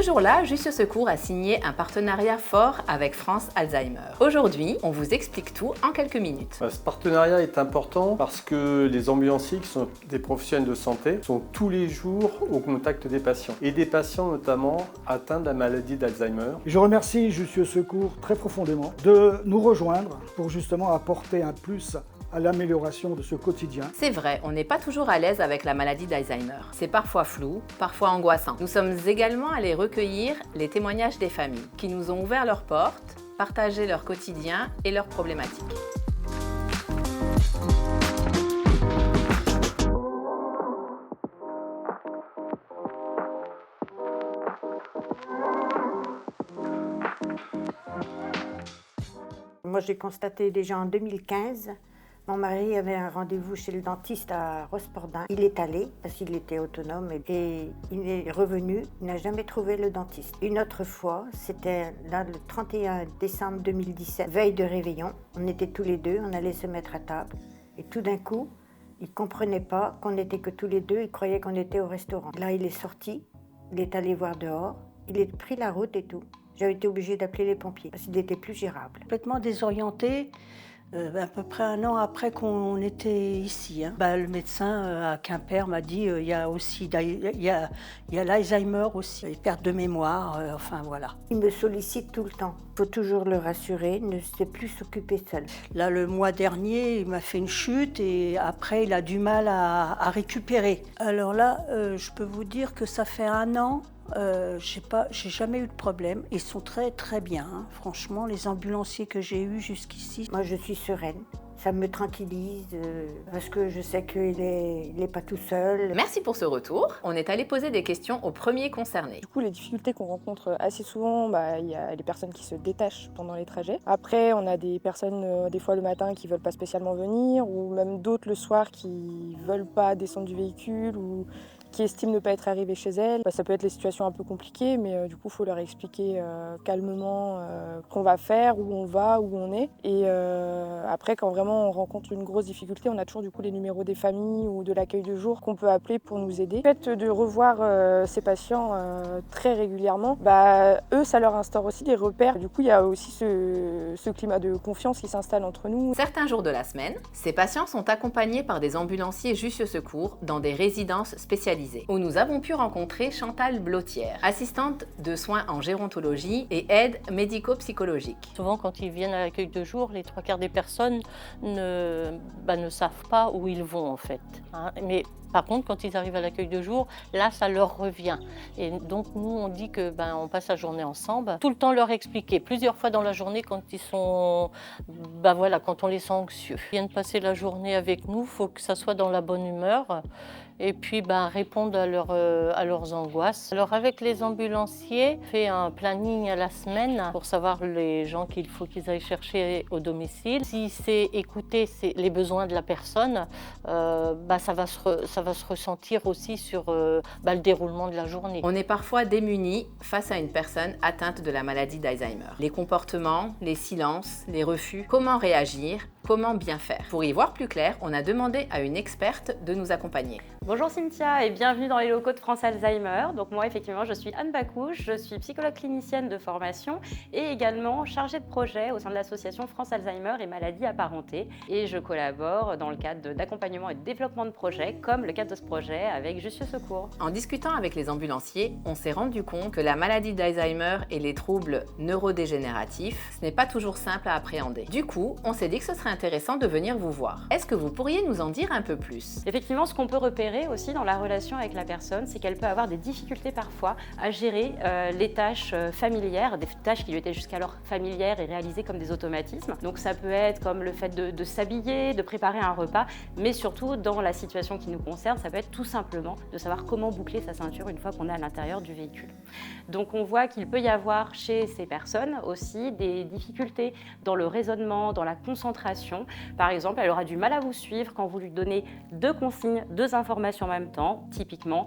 Ce jour-là, Jussieu Secours a signé un partenariat fort avec France Alzheimer. Aujourd'hui, on vous explique tout en quelques minutes. Ce partenariat est important parce que les ambulanciers, qui sont des professionnels de santé, sont tous les jours au contact des patients. Et des patients notamment atteints de la maladie d'Alzheimer. Je remercie Jussieu Secours très profondément de nous rejoindre pour justement apporter un plus à l'amélioration de ce quotidien. C'est vrai, on n'est pas toujours à l'aise avec la maladie d'Alzheimer. C'est parfois flou, parfois angoissant. Nous sommes également allés recueillir les témoignages des familles qui nous ont ouvert leurs portes, partagé leur quotidien et leurs problématiques. Moi, j'ai constaté déjà en 2015, mon mari avait un rendez-vous chez le dentiste à Rospordin. Il est allé parce qu'il était autonome et il est revenu, il n'a jamais trouvé le dentiste. Une autre fois, c'était là le 31 décembre 2017, veille de réveillon. On était tous les deux, on allait se mettre à table et tout d'un coup, il ne comprenait pas qu'on n'était que tous les deux, il croyait qu'on était au restaurant. Là, il est sorti, il est allé voir dehors, il a pris la route et tout. J'ai été obligée d'appeler les pompiers parce qu'il n'était plus gérable. Complètement désorienté, à peu près un an après qu'on était ici. Le médecin à Quimper m'a dit il y a aussi il y a l'Alzheimer aussi, les pertes de mémoire, enfin voilà. Il me sollicite tout le temps. Il faut toujours le rassurer, ne sait plus s'occuper seul. Là, le mois dernier, il m'a fait une chute et après, il a du mal à récupérer. Alors là, je peux vous dire que ça fait un an. J'ai jamais eu de problème. Ils sont très très bien. Franchement, les ambulanciers que j'ai eus jusqu'ici. Moi, je suis sereine. Ça me tranquillise parce que je sais qu'il n'est pas tout seul. Merci pour ce retour. On est allé poser des questions aux premiers concernés. Du coup, les difficultés qu'on rencontre assez souvent, il y a les personnes qui se détachent pendant les trajets. Après, on a des personnes, des fois le matin, qui ne veulent pas spécialement venir, ou même d'autres le soir qui ne veulent pas descendre du véhicule ou qui estiment ne pas être arrivées chez elles. Ça peut être les situations un peu compliquées, mais du coup, il faut leur expliquer calmement qu'on va faire, où on va, où on est. Et après, quand vraiment on rencontre une grosse difficulté, on a toujours du coup les numéros des familles ou de l'accueil de jour qu'on peut appeler pour nous aider. Le fait de revoir ces patients très régulièrement, eux, ça leur instaure aussi des repères. Du coup, il y a aussi ce climat de confiance qui s'installe entre nous. Certains jours de la semaine, ces patients sont accompagnés par des ambulanciers Jussieu Secours dans des résidences spécialisées, où nous avons pu rencontrer Chantal Blotière, assistante de soins en gérontologie et aide médico-psychologique. Souvent, quand ils viennent à l'accueil de jour, les trois quarts des personnes ne savent pas où ils vont en fait. Mais par contre, quand ils arrivent à l'accueil de jour, là, ça leur revient. Et donc, nous, on dit que on passe la journée ensemble. Tout le temps leur expliquer, plusieurs fois dans la journée, quand ils sont, quand on les sent anxieux. Ils viennent passer la journée avec nous, il faut que ça soit dans la bonne humeur. Et puis répondre à leurs angoisses. Alors avec les ambulanciers, on fait un planning à la semaine pour savoir les gens qu'il faut qu'ils aillent chercher au domicile. Si c'est écouter les besoins de la personne, ça va se ressentir aussi sur le déroulement de la journée. On est parfois démunis face à une personne atteinte de la maladie d'Alzheimer. Les comportements, les silences, les refus, comment réagir ? Comment bien faire? Pour y voir plus clair, on a demandé à une experte de nous accompagner. Bonjour Cynthia et bienvenue dans les locaux de France Alzheimer. Donc moi effectivement je suis Anne Bacouche, je suis psychologue clinicienne de formation et également chargée de projet au sein de l'association France Alzheimer et maladies apparentées. Et je collabore dans le cadre d'accompagnement et de développement de projets comme le cadre de ce projet avec Jussieu Secours. En discutant avec les ambulanciers, on s'est rendu compte que la maladie d'Alzheimer et les troubles neurodégénératifs, ce n'est pas toujours simple à appréhender. Du coup, on s'est dit que ce serait intéressant de venir vous voir. Est-ce que vous pourriez nous en dire un peu plus? Effectivement, ce qu'on peut repérer aussi dans la relation avec la personne, c'est qu'elle peut avoir des difficultés parfois à gérer les tâches familières, des tâches qui lui étaient jusqu'alors familières et réalisées comme des automatismes. Donc ça peut être comme le fait de s'habiller, de préparer un repas, mais surtout dans la situation qui nous concerne, ça peut être tout simplement de savoir comment boucler sa ceinture une fois qu'on est à l'intérieur du véhicule. Donc on voit qu'il peut y avoir chez ces personnes aussi des difficultés dans le raisonnement, dans la concentration, concentration. Par exemple, elle aura du mal à vous suivre quand vous lui donnez 2 consignes, 2 informations en même temps. Typiquement,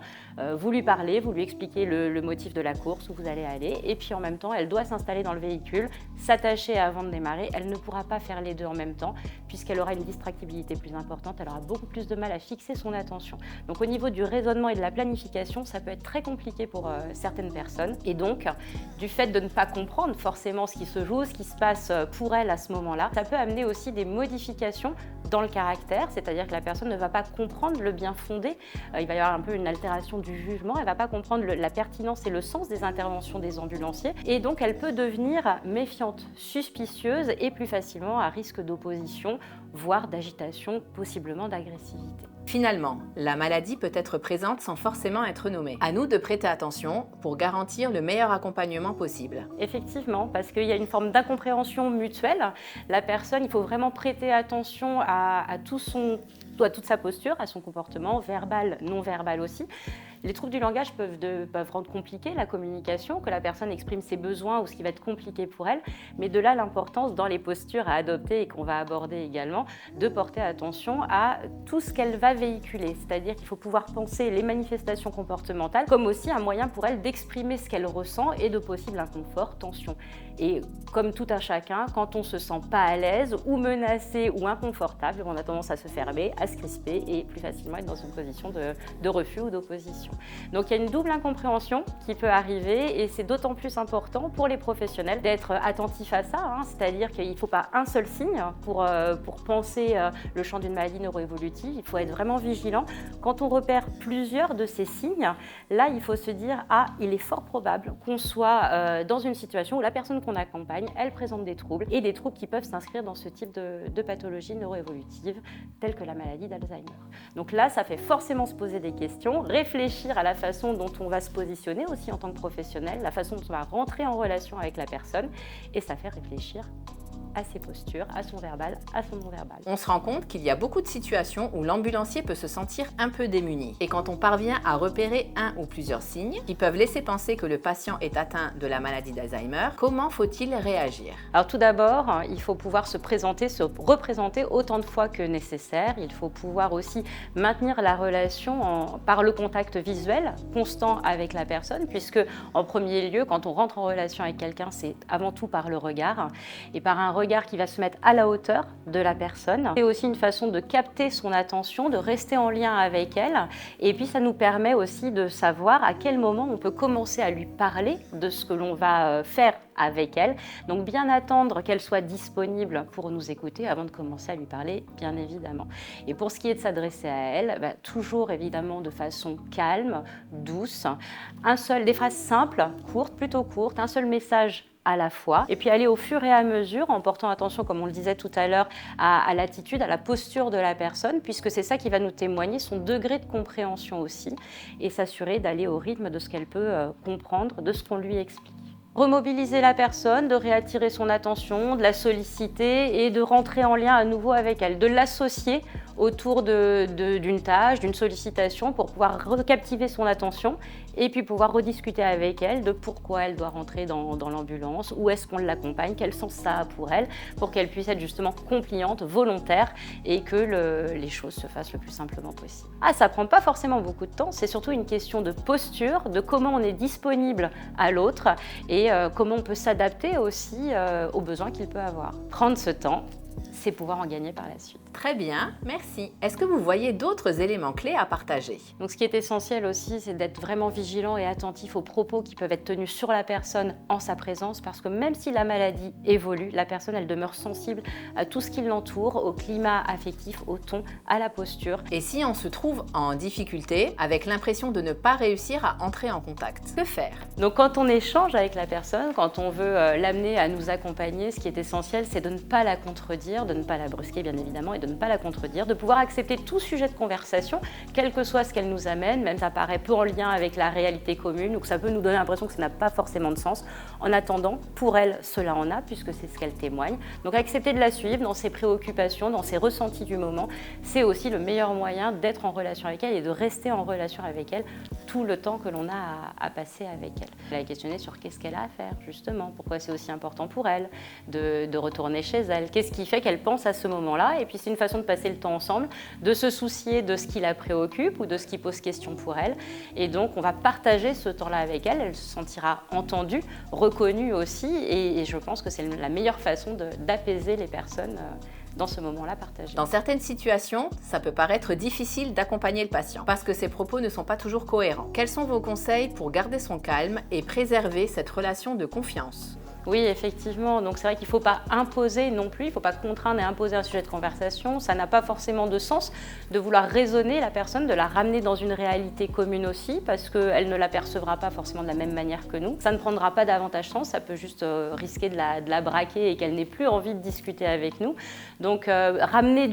vous lui parlez, vous lui expliquez le motif de la course où vous allez aller, et puis en même temps, elle doit s'installer dans le véhicule, s'attacher avant de démarrer. Elle ne pourra pas faire les 2 en même temps, puisqu'elle aura une distractibilité plus importante, elle aura beaucoup plus de mal à fixer son attention. Donc au niveau du raisonnement et de la planification, ça peut être très compliqué pour certaines personnes. Et donc, du fait de ne pas comprendre forcément ce qui se joue, ce qui se passe pour elle à ce moment-là, ça peut amener aussi des modifications dans le caractère, c'est-à-dire que la personne ne va pas comprendre le bien fondé, il va y avoir un peu une altération du jugement, elle ne va pas comprendre la pertinence et le sens des interventions des ambulanciers, et donc elle peut devenir méfiante, suspicieuse et plus facilement à risque d'opposition, voire d'agitation, possiblement d'agressivité. Finalement, la maladie peut être présente sans forcément être nommée. À nous de prêter attention pour garantir le meilleur accompagnement possible. Effectivement, parce qu'il y a une forme d'incompréhension mutuelle. La personne, il faut vraiment prêter attention à toute sa posture, à son comportement, verbal, non verbal aussi. Les troubles du langage peuvent rendre compliqué la communication, que la personne exprime ses besoins ou ce qui va être compliqué pour elle, mais de là l'importance dans les postures à adopter et qu'on va aborder également, de porter attention à tout ce qu'elle va véhiculer. C'est-à-dire qu'il faut pouvoir penser les manifestations comportementales comme aussi un moyen pour elle d'exprimer ce qu'elle ressent et de possibles inconfort, tensions. Et comme tout un chacun, quand on se sent pas à l'aise ou menacé ou inconfortable, on a tendance à se fermer, à se crisper et plus facilement être dans une position de refus ou d'opposition. Donc il y a une double incompréhension qui peut arriver et c'est d'autant plus important pour les professionnels d'être attentifs à ça, c'est-à-dire qu'il ne faut pas un seul signe pour penser le champ d'une maladie neuroévolutive, il faut être vraiment vigilant. Quand on repère plusieurs de ces signes, là il faut se dire il est fort probable qu'on soit dans une situation où la personne qu'on accompagne, elle présente des troubles et des troubles qui peuvent s'inscrire dans ce type de pathologie neuroévolutive telle que la maladie d'Alzheimer. Donc là, ça fait forcément se poser des questions, réfléchir à la façon dont on va se positionner aussi en tant que professionnel, la façon dont on va rentrer en relation avec la personne et ça fait réfléchir à ses postures, à son verbal, à son non-verbal. On se rend compte qu'il y a beaucoup de situations où l'ambulancier peut se sentir un peu démuni. Et quand on parvient à repérer un ou plusieurs signes qui peuvent laisser penser que le patient est atteint de la maladie d'Alzheimer, comment faut-il réagir? Alors tout d'abord, il faut pouvoir se représenter autant de fois que nécessaire. Il faut pouvoir aussi maintenir la relation par le contact visuel constant avec la personne, puisque en premier lieu, quand on rentre en relation avec quelqu'un, c'est avant tout par le regard et par un regard qui va se mettre à la hauteur de la personne. C'est aussi une façon de capter son attention, de rester en lien avec elle. Et puis ça nous permet aussi de savoir à quel moment on peut commencer à lui parler de ce que l'on va faire avec elle. Donc bien attendre qu'elle soit disponible pour nous écouter avant de commencer à lui parler, bien évidemment. Et pour ce qui est de s'adresser à elle, toujours évidemment de façon calme, douce. Des phrases simples, plutôt courtes, un seul message à la fois, et puis aller au fur et à mesure en portant attention, comme on le disait tout à l'heure, à l'attitude, à la posture de la personne, puisque c'est ça qui va nous témoigner son degré de compréhension aussi, et s'assurer d'aller au rythme de ce qu'elle peut comprendre, de ce qu'on lui explique. Remobiliser la personne, de réattirer son attention, de la solliciter et de rentrer en lien à nouveau avec elle, de l'associer autour d'une tâche, d'une sollicitation pour pouvoir recaptiver son attention et puis pouvoir rediscuter avec elle de pourquoi elle doit rentrer dans l'ambulance, où est-ce qu'on l'accompagne, quel sens ça a pour elle, pour qu'elle puisse être justement compliante, volontaire et que les choses se fassent le plus simplement possible. Ça prend pas forcément beaucoup de temps, c'est surtout une question de posture, de comment on est disponible à l'autre et comment on peut s'adapter aussi aux besoins qu'il peut avoir. Prendre ce temps, c'est pouvoir en gagner par la suite. Très bien, merci. Est-ce que vous voyez d'autres éléments clés à partager? Donc ce qui est essentiel aussi, c'est d'être vraiment vigilant et attentif aux propos qui peuvent être tenus sur la personne en sa présence, parce que même si la maladie évolue, la personne, elle demeure sensible à tout ce qui l'entoure, au climat affectif, au ton, à la posture. Et si on se trouve en difficulté, avec l'impression de ne pas réussir à entrer en contact, que faire? Donc quand on échange avec la personne, quand on veut l'amener à nous accompagner, ce qui est essentiel, c'est de ne pas la contredire, de ne pas la brusquer bien évidemment, et de ne pas la contredire, de pouvoir accepter tout sujet de conversation, quel que soit ce qu'elle nous amène, même si ça paraît peu en lien avec la réalité commune ou que ça peut nous donner l'impression que ça n'a pas forcément de sens. En attendant, pour elle, cela en a, puisque c'est ce qu'elle témoigne. Donc accepter de la suivre dans ses préoccupations, dans ses ressentis du moment, c'est aussi le meilleur moyen d'être en relation avec elle et de rester en relation avec elle tout le temps que l'on a à passer avec elle. La questionner sur qu'est-ce qu'elle a à faire, justement, pourquoi c'est aussi important pour elle de retourner chez elle, qu'est-ce qui fait fait qu'elle pense à ce moment-là. Et puis c'est une façon de passer le temps ensemble, de se soucier de ce qui la préoccupe ou de ce qui pose question pour elle. Et donc on va partager ce temps-là avec elle. Elle se sentira entendue, reconnue aussi. Et je pense que c'est la meilleure façon d'apaiser les personnes dans ce moment-là partagé. Dans certaines situations, ça peut paraître difficile d'accompagner le patient parce que ses propos ne sont pas toujours cohérents. Quels sont vos conseils pour garder son calme et préserver cette relation de confiance ? Oui, effectivement. Donc c'est vrai qu'il ne faut pas imposer non plus, il ne faut pas contraindre et imposer un sujet de conversation. Ça n'a pas forcément de sens de vouloir raisonner la personne, de la ramener dans une réalité commune aussi, parce qu'elle ne la percevra pas forcément de la même manière que nous. Ça ne prendra pas davantage sens, ça peut juste risquer de la braquer et qu'elle n'ait plus envie de discuter avec nous. Donc ramener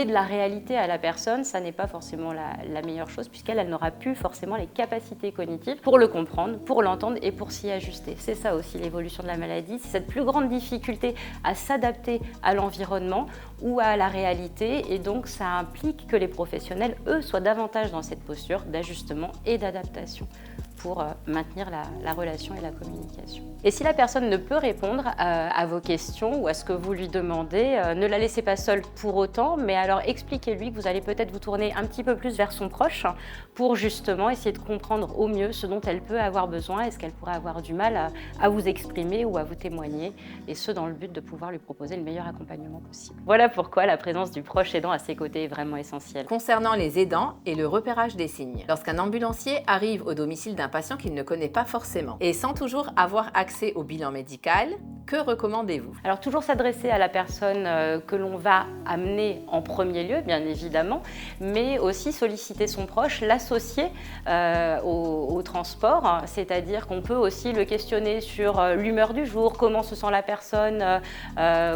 de la réalité à la personne, ça n'est pas forcément la meilleure chose puisqu'elle n'aura plus forcément les capacités cognitives pour le comprendre, pour l'entendre et pour s'y ajuster. C'est ça aussi l'évolution de la maladie, c'est cette plus grande difficulté à s'adapter à l'environnement ou à la réalité et donc ça implique que les professionnels, eux, soient davantage dans cette posture d'ajustement et d'adaptation pour maintenir la relation et la communication. Et si la personne ne peut répondre à vos questions ou à ce que vous lui demandez, ne la laissez pas seule pour autant, mais alors expliquez-lui que vous allez peut-être vous tourner un petit peu plus vers son proche pour justement essayer de comprendre au mieux ce dont elle peut avoir besoin et ce qu'elle pourrait avoir du mal à vous exprimer ou à vous témoigner, et ce dans le but de pouvoir lui proposer le meilleur accompagnement possible. Voilà pourquoi la présence du proche aidant à ses côtés est vraiment essentielle. Concernant les aidants et le repérage des signes, lorsqu'un ambulancier arrive au domicile d'un patient qu'il ne connaît pas forcément et sans toujours avoir accès au bilan médical, que recommandez-vous? Alors toujours s'adresser à la personne que l'on va amener en premier lieu, bien évidemment, mais aussi solliciter son proche, l'associer au transport, c'est-à-dire qu'on peut aussi le questionner sur l'humeur du jour, comment se sent la personne,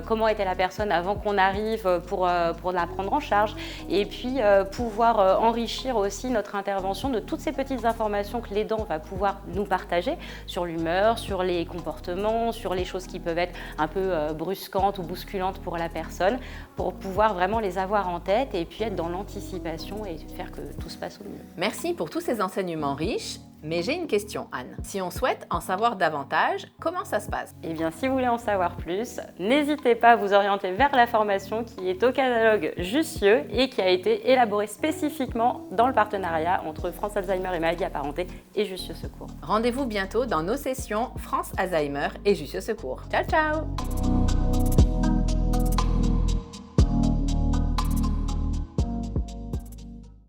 comment était la personne avant qu'on arrive pour la prendre en charge, et puis pouvoir enrichir aussi notre intervention de toutes ces petites informations que l'aidant va pouvoir nous partager sur l'humeur, sur les comportements, sur les choses qui peuvent être un peu brusquantes ou bousculantes pour la personne, pour pouvoir vraiment les avoir en tête et puis être dans l'anticipation et faire que tout se passe au mieux. Merci pour tous ces enseignements riches. Mais j'ai une question, Anne. Si on souhaite en savoir davantage, comment ça se passe? Eh bien, si vous voulez en savoir plus, n'hésitez pas à vous orienter vers la formation qui est au catalogue Jussieu et qui a été élaborée spécifiquement dans le partenariat entre France Alzheimer et maladies apparentées et Jussieu Secours. Rendez-vous bientôt dans nos sessions France Alzheimer et Jussieu Secours. Ciao, ciao!